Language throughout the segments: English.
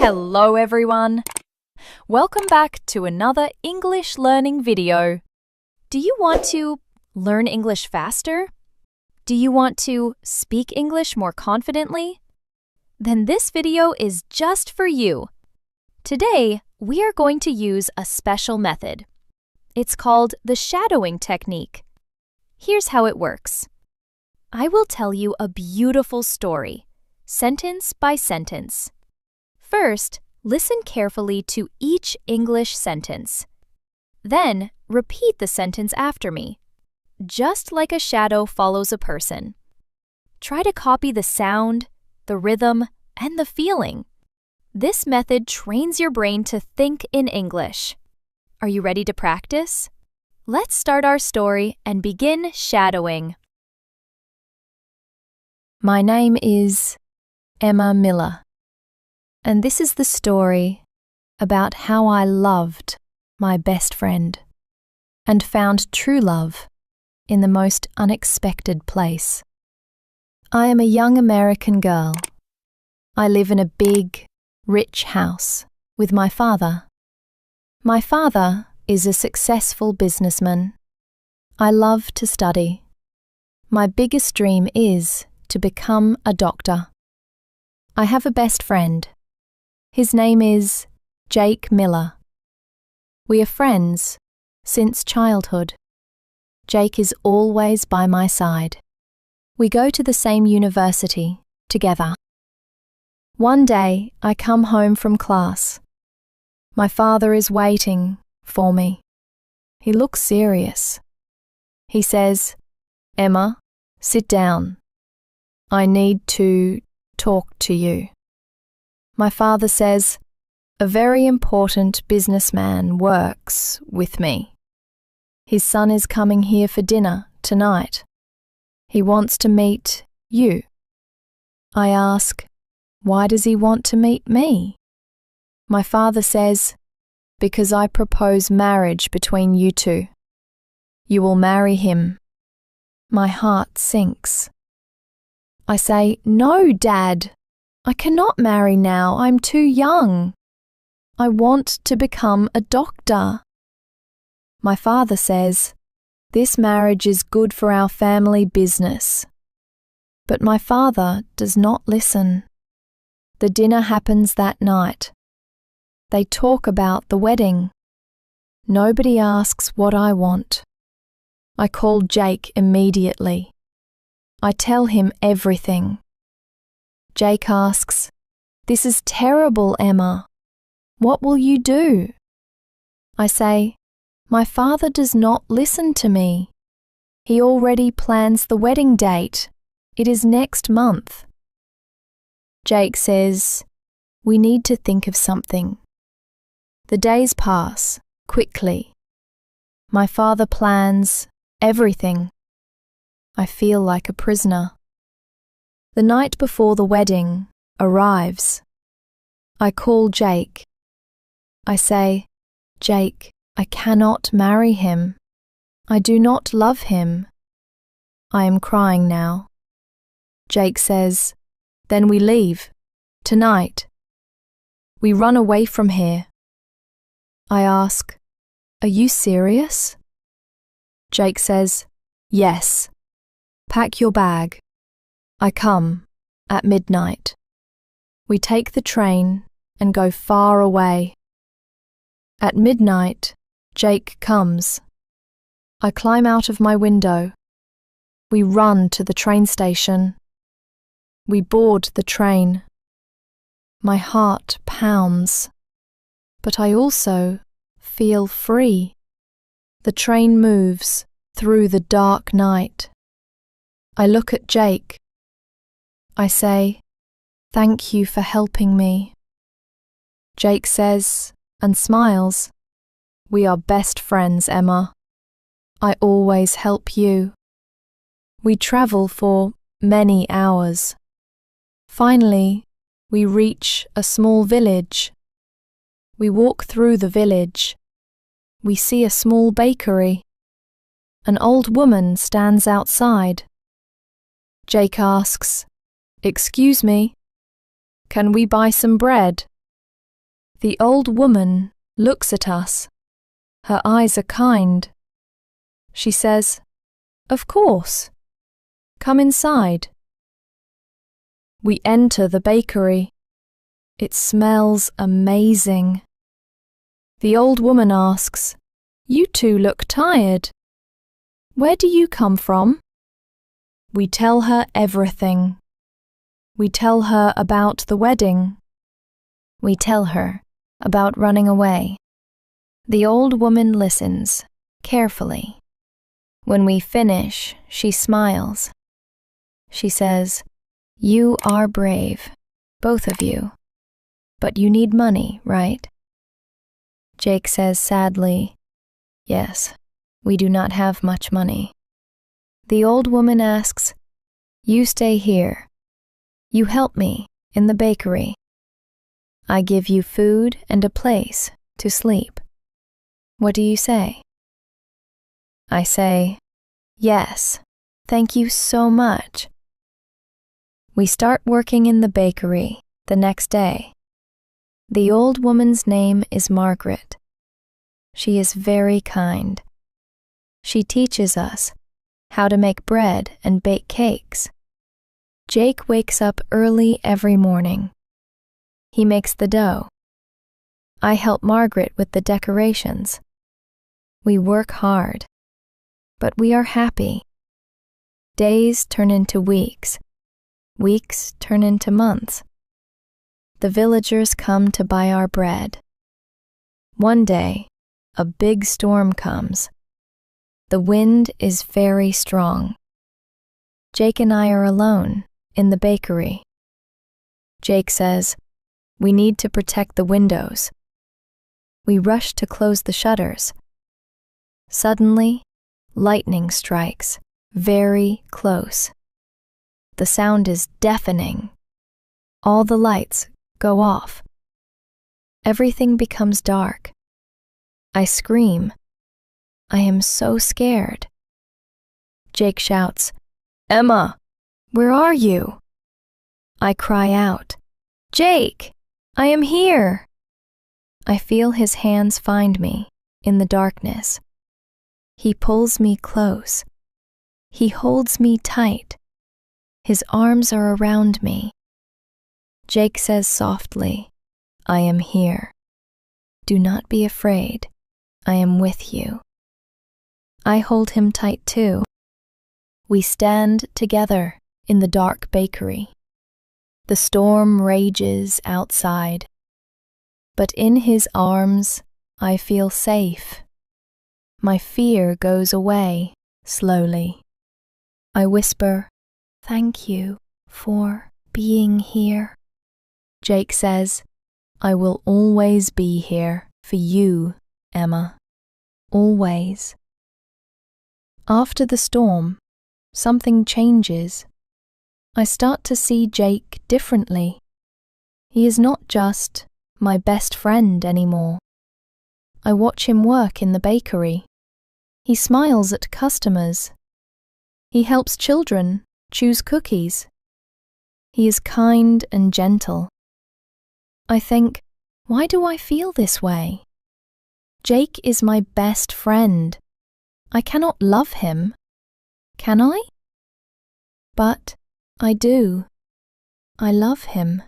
Hello everyone! Welcome back to another English learning video. Do you want to learn English faster? Do you want to speak English more confidently? Then this video is just for you. Today, we are going to use a special method. It's called the shadowing technique. Here's how it works. I will tell you a beautiful story, sentence by sentence. First, listen carefully to each English sentence. Then, repeat the sentence after me, just like a shadow follows a person. Try to copy the sound, the rhythm, and the feeling. This method trains your brain to think in English. Are you ready to practice? Let's start our story and begin shadowing. My name is Emma Miller, and this is the story about how I loved my best friend and found true love in the most unexpected place. I am a young American girl. I live in a big, rich house with my father. My father is a successful businessman. I love to study. My biggest dream is to become a doctor. I have a best friend. His name is Jake Miller. We are friends since childhood. Jake is always by my side. We go to the same university together. One day, I come home from class. My father is waiting for me. He looks serious. He says, "Emma, sit down. I need to talk to you." My father says, "A very important businessman works with me. His son is coming here for dinner tonight. He wants to meet you." I ask, "Why does he want to meet me?" My father says, "Because I propose marriage between you two. You will marry him." My heart sinks. I say, "No, Dad. I cannot marry now. I'm too young. I want to become a doctor." My father says, "This marriage is good for our family business." But my father does not listen. The dinner happens that night. They talk about the wedding. Nobody asks what I want. I call Jake immediately. I tell him everything. Jake asks, "This is terrible, Emma. What will you do?" I say, "My father does not listen to me. He already plans the wedding date. It is next month." Jake says, "We need to think of something." The days pass quickly. My father plans everything. I feel like a prisoner. The night before the wedding arrives. I call Jake. I say, "Jake, I cannot marry him. I do not love him." I am crying now. Jake says, "Then we leave, tonight. We run away from here." I ask, "Are you serious?" Jake says, "Yes. Pack your bag." I come at midnight. We take the train and go far away. At midnight, Jake comes. I climb out of my window. We run to the train station. We board the train. My heart pounds, but I also feel free. The train moves through the dark night. I look at Jake. I say, "Thank you for helping me." Jake says and smiles, "We are best friends, Emma. I always help you." We travel for many hours. Finally, we reach a small village. We walk through the village. We see a small bakery. An old woman stands outside. Jake asks, "Excuse me, can we buy some bread?" The old woman looks at us. Her eyes are kind. She says, "Of course. Come inside." We enter the bakery. It smells amazing. The old woman asks, "You two look tired. Where do you come from?" We tell her everything. We tell her about the wedding. We tell her about running away. The old woman listens carefully. When we finish, she smiles. She says, "You are brave, both of you. But you need money, right?" Jake says sadly, "Yes, we do not have much money." The old woman asks, "You stay here. You help me in the bakery. I give you food and a place to sleep. What do you say?" I say, "Yes, thank you so much." We start working in the bakery the next day. The old woman's name is Margaret. She is very kind. She teaches us how to make bread and bake cakes. Jake wakes up early every morning. He makes the dough. I help Margaret with the decorations. We work hard, but we are happy. Days turn into weeks. Weeks turn into months. The villagers come to buy our bread. One day, a big storm comes. The wind is very strong. Jake and I are alone in the bakery. Jake says, "We need to protect the windows." We rush to close the shutters. Suddenly, lightning strikes, very close. The sound is deafening. All the lights go off. Everything becomes dark. I scream. I am so scared. Jake shouts, "Emma, where are you?" I cry out, "Jake, I am here." I feel his hands find me in the darkness. He pulls me close. He holds me tight. His arms are around me. Jake says softly, "I am here. Do not be afraid. I am with you." I hold him tight too. We stand together in the dark bakery. The storm rages outside. But in his arms, I feel safe. My fear goes away slowly. I whisper, "Thank you for being here." Jake says, "I will always be here for you, Emma. Always." After the storm, something changes. I start to see Jake differently. He is not just my best friend anymore. I watch him work in the bakery. He smiles at customers. He helps children choose cookies. He is kind and gentle. I think, why do I feel this way? Jake is my best friend. I cannot love him. Can I? But I do. I love him.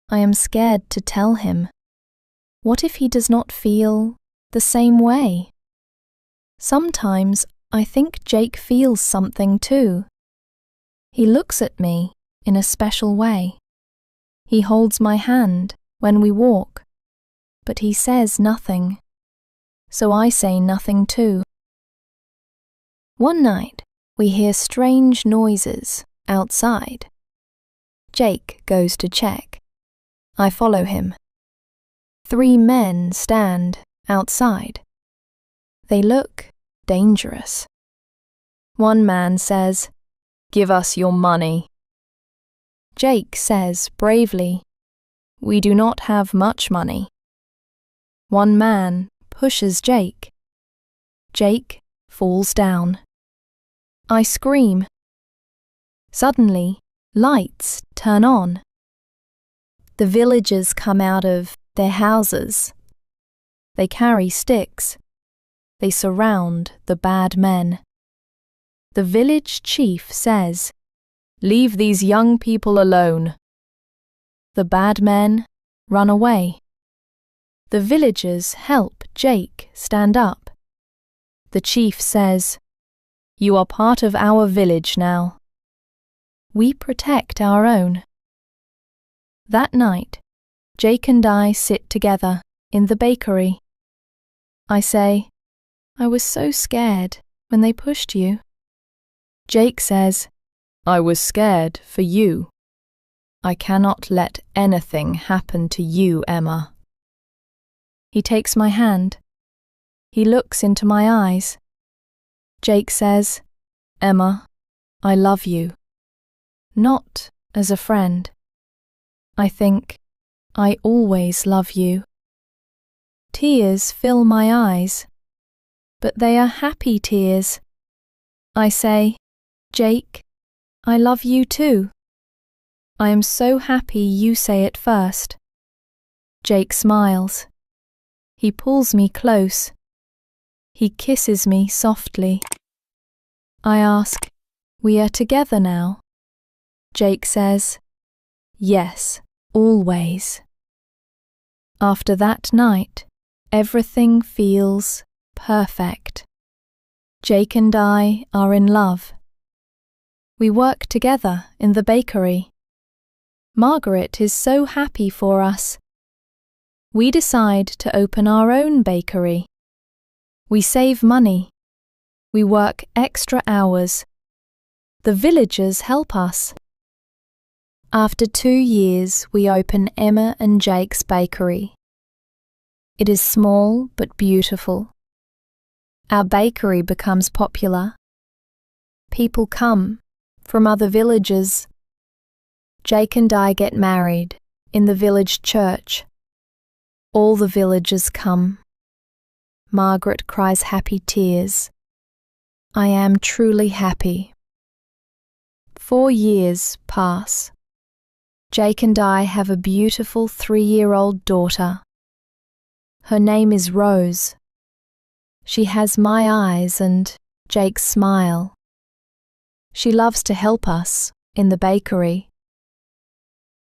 I am scared to tell him. What if he does not feel the same way? Sometimes I think Jake feels something too. He looks at me in a special way. He holds my hand when we walk, but he says nothing. So I say nothing too. One night, we hear strange noises outside. Jake goes to check. I follow him. 3 men stand outside. They look dangerous. One man says, "Give us your money." Jake says bravely, "We do not have much money." One man pushes Jake. Jake falls down. I scream. Suddenly, lights turn on. The villagers come out of their houses. They carry sticks. They surround the bad men. The village chief says, "Leave these young people alone." The bad men run away. The villagers help Jake stand up. The chief says, "You are part of our village now." We protect our own. That night, Jake and I sit together in the bakery. I say, "I was so scared when they pushed you." Jake says, "I was scared for you. I cannot let anything happen to you, Emma." He takes my hand. He looks into my eyes. Jake says, "Emma, I love you." Not as a friend. I think, I always love you. Tears fill my eyes, but they are happy tears. I say, "Jake, I love you too." I am so happy you say it first. Jake smiles. He pulls me close. He kisses me softly. I ask, "We are together now?" Jake says, "Yes, always." After that night, everything feels perfect. Jake and I are in love. We work together in the bakery. Margaret is so happy for us. We decide to open our own bakery. We save money. We work extra hours. The villagers help us. After 2 years, we open Emma and Jake's bakery. It is small but beautiful. Our bakery becomes popular. People come from other villages. Jake and I get married in the village church. All the villagers come. Margaret cries happy tears. I am truly happy. 4 years pass. Jake and I have a beautiful 3-year-old daughter. Her name is Rose. She has my eyes and Jake's smile. She loves to help us in the bakery.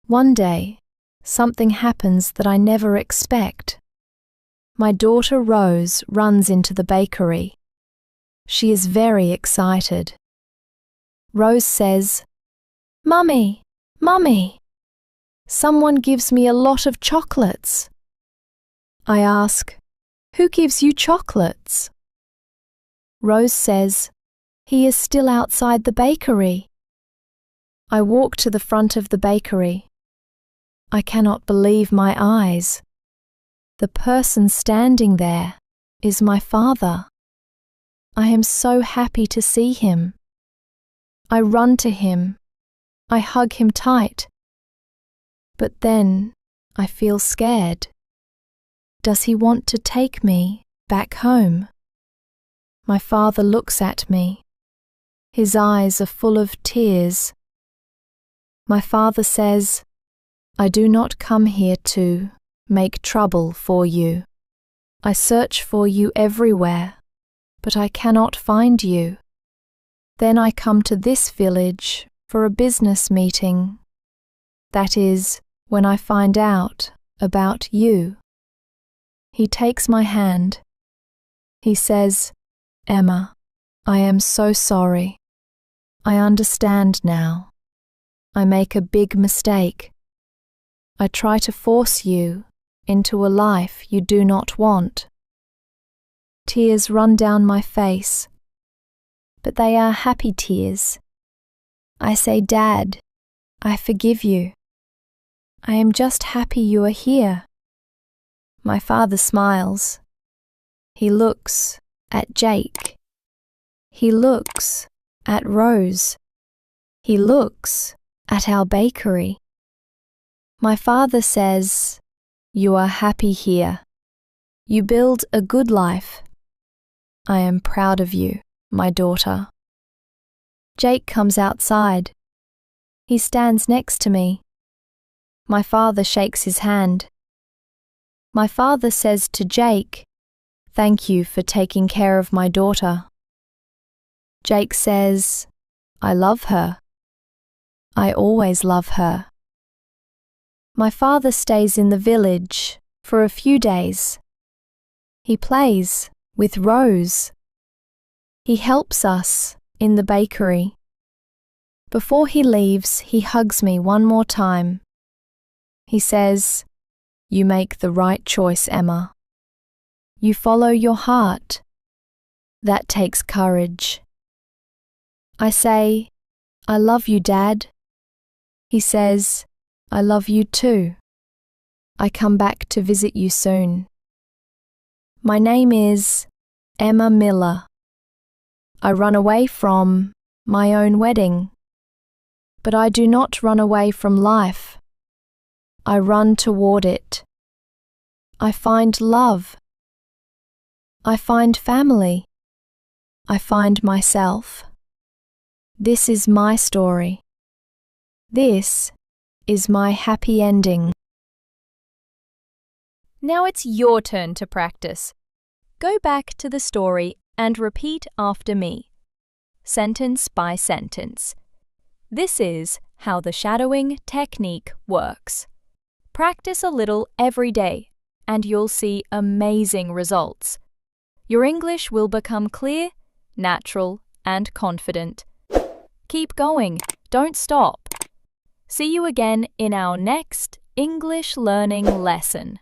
One day, something happens that I never expect. My daughter Rose runs into the bakery. She is very excited. Rose says, "Mummy, Mummy, someone gives me a lot of chocolates." I ask, "Who gives you chocolates?" Rose says, "He is still outside the bakery." I walk to the front of the bakery. I cannot believe my eyes. The person standing there is my father. I am so happy to see him. I run to him. I hug him tight. But then I feel scared. Does he want to take me back home? My father looks at me. His eyes are full of tears. My father says, "I do not come here to make trouble for you. I search for you everywhere, but I cannot find you. Then I come to this village for a business meeting. That is when I find out about you." He takes my hand. He says, "Emma, I am so sorry. I understand now. I make a big mistake. I try to force you into a life you do not want." Tears run down my face, but they are happy tears. I say, "Dad, I forgive you. I am just happy you are here." My father smiles. He looks at Jake. He looks at Rose. He looks at our bakery. My father says, "You are happy here. You build a good life. I am proud of you, my daughter." Jake comes outside. He stands next to me. My father shakes his hand. My father says to Jake, "Thank you for taking care of my daughter." Jake says, "I love her. I always love her." My father stays in the village for a few days. He plays with Rose. He helps us in the bakery. Before he leaves, he hugs me one more time. He says, "You make the right choice, Emma. You follow your heart. That takes courage." I say, "I love you, Dad." He says, "I love you too. I come back to visit you soon." My name is Emma Miller. I run away from my own wedding. But I do not run away from life. I run toward it. I find love. I find family. I find myself. This is my story. This is my happy ending. Now it's your turn to practice. Go back to the story and repeat after me, sentence by sentence. This is how the shadowing technique works. Practice a little every day, and you'll see amazing results. Your English will become clear, natural, and confident. Keep going, don't stop. See you again in our next English learning lesson.